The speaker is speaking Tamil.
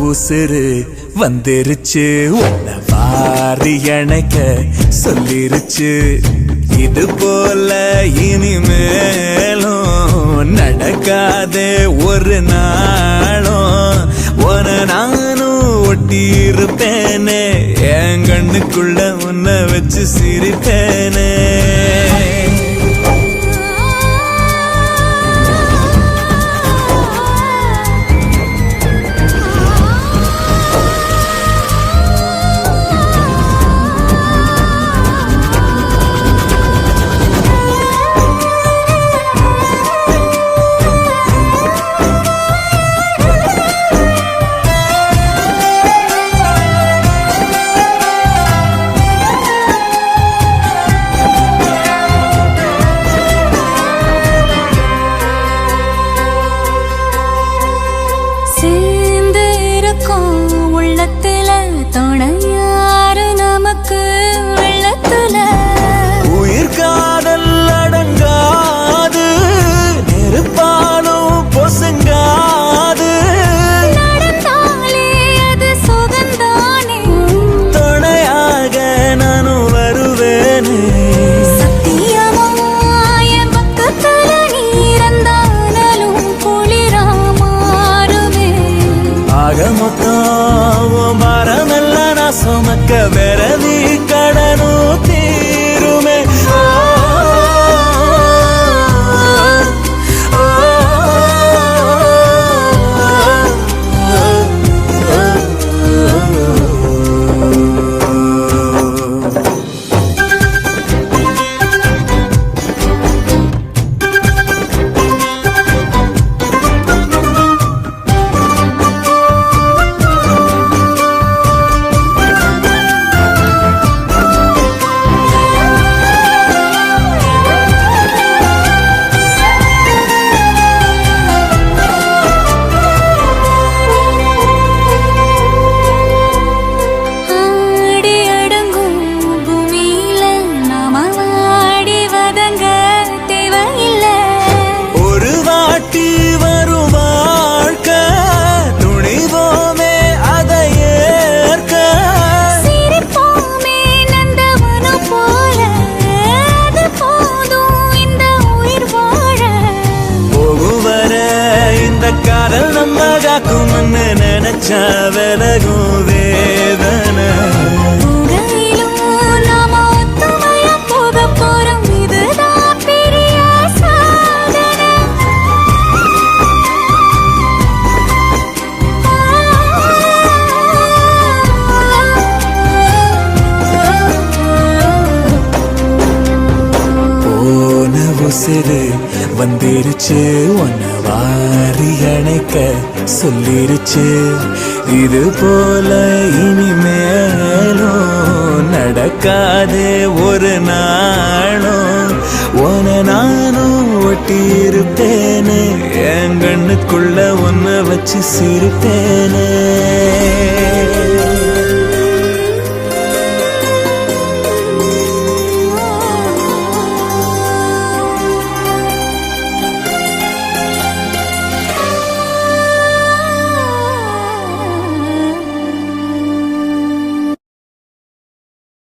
உசுறு வந்துருச்சு உன்னை வாரி அணைக்க சொல்லிருச்சு இது போல இனிமேலும் நடக்காதே ஒரு நாளும் உன நானும் ஒட்டி இருப்பேனே என் கண்ணுக்குள்ள உன்னை வச்சு சிரிப்பேனே சுமக்க வெறவி கடனும் தீருமே காதல் நம்ம காக்கும்னு நினைச்சா விலகும் வேதனை நாம ஒத்துமையா போக போறோம் இதுதான் பெரிய சாதனை போன உசுறு வந்துருச்சு உன்னை வாரி அணைக்க சொல்லிருச்சு இது போல இனிமேலும் நடக்காதே ஒரு நாளும் உன நானும் ஒட்டி இருப்பேனே என் கண்ணுக்குள்ள உன்னை வச்சு சிரிப்பேனே